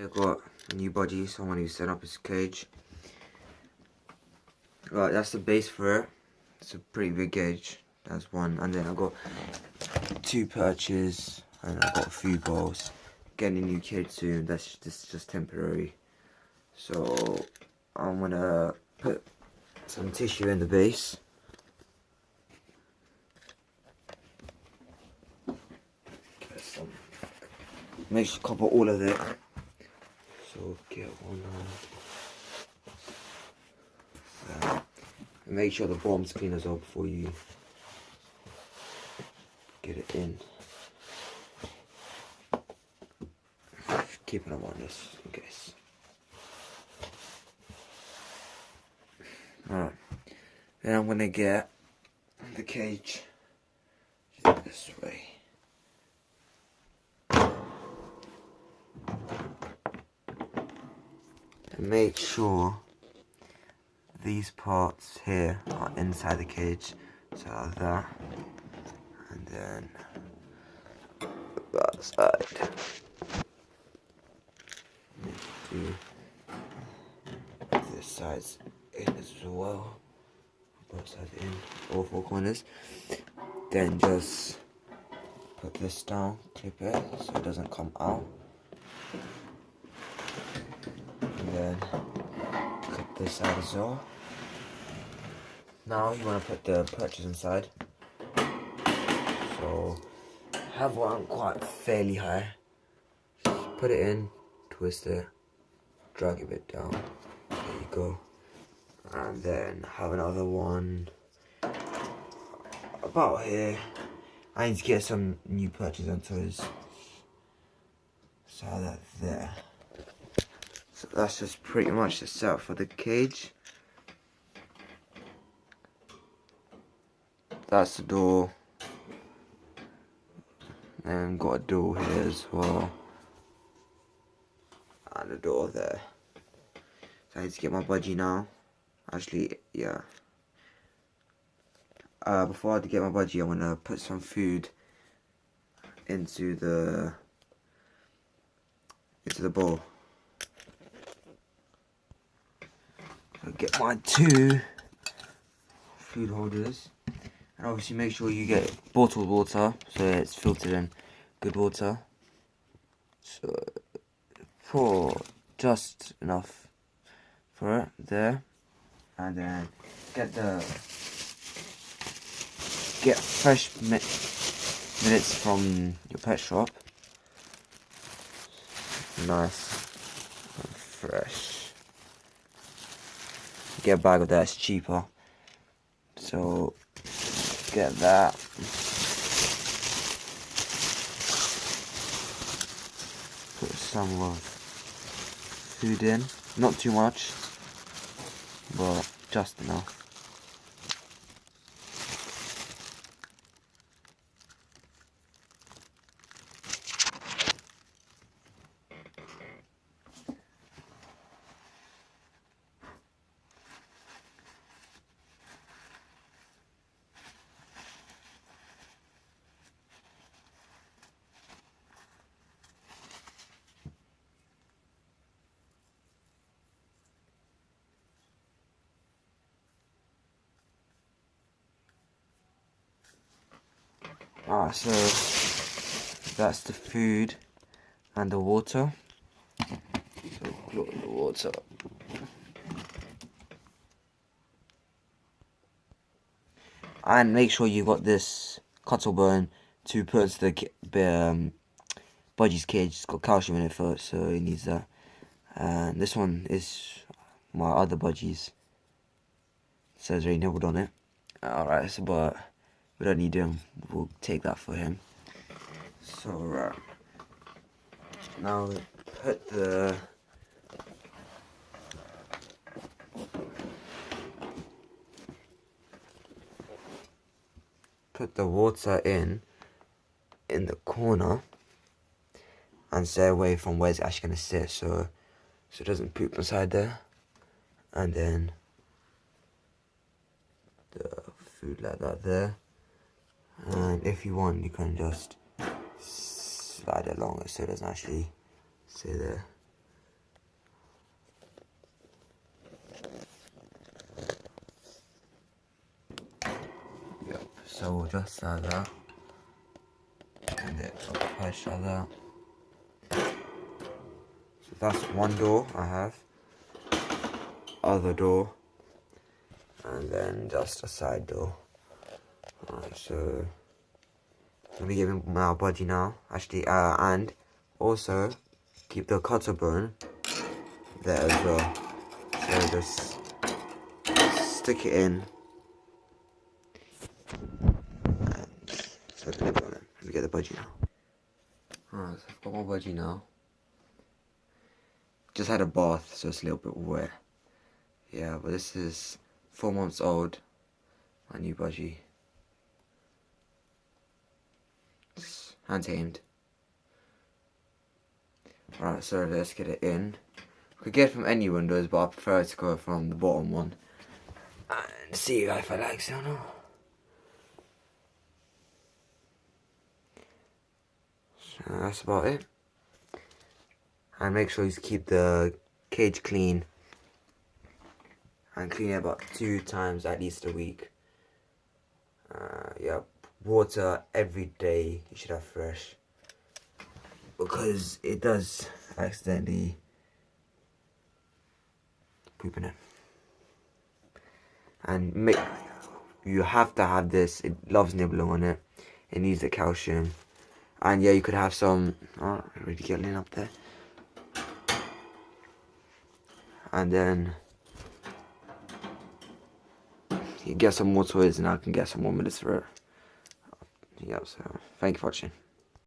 I've got a new budgie, someone who set up his cage. Right, that's the base for it. It's a pretty big cage. That's one. And then I've got 2 perches and I've got food bowls. Getting a new cage soon. This is just temporary. So I'm gonna put some tissue in the base. Get some. Make sure to cover all of it. So get one on. And make sure the bottom's clean as well before you get it in. Keep an eye on this in case. Alright. Then I'm gonna get the cage this way. And make sure these parts here are inside the cage, so like that, and then that side. Do this side's in as well, both sides in, all 4 corners. Then just put this down, clip it so it doesn't come out, and then clip this side as well. Now you want to put the perches inside. So have one quite fairly high. Just put it in, twist it, drag it a bit down. There you go. And then have another one about here. I need to get some new perches onto his. So that there. So that's just pretty much the setup for the cage. That's the door. And got a door here as well. And a door there. So I need to get my budgie now. Actually, yeah. Before I get my budgie, I'm gonna put some food into the bowl. So get my 2 food holders, and obviously make sure you get bottled water so it's filtered in good water. So pour just enough for it there, and then get fresh minutes from your pet shop, nice and fresh. Get a bag of that, it's cheaper, so get that. Put some of food in, not too much, but just enough. Alright, so that's the food and the water. So close the water. And make sure you got this cuttle bone to put into the budgie's cage. It's got calcium in it first, so it needs that. And this one is my other budgie's. It says already nibbled on it. Alright, so but we don't need him. We'll take that for him. So now put the water in the corner and stay away from where it's actually going to sit, so it doesn't poop inside there. And then the food like that there. And if you want, you can just slide it along so it doesn't actually stay there. So just like that. And it push like that. So that's one door I have. Other door. And then just a side door. Alright, so let me give him my budgie now. Actually, and also keep the cutter bone there as well. So just stick it in. So let me get the budgie now. Alright, so I've got my budgie now. Just had a bath, so it's a little bit wet. Yeah, but this is 4 months old. My new budgie. It's hand tamed. Alright, so let's get it in. We could get it from any windows, but I prefer to go from the bottom one. And see if I like it or not. So that's about it. And make sure you keep the cage clean. And clean it about 2 times at least a week. Yeah, water every day you should have fresh. Because it does accidentally poop in it. And you have to have this. It loves nibbling on it. It needs the calcium. And yeah, you could have some. Oh, already getting up there. And then you get some more toys, and I can get some more minutes for it. Yep. So thank you for watching.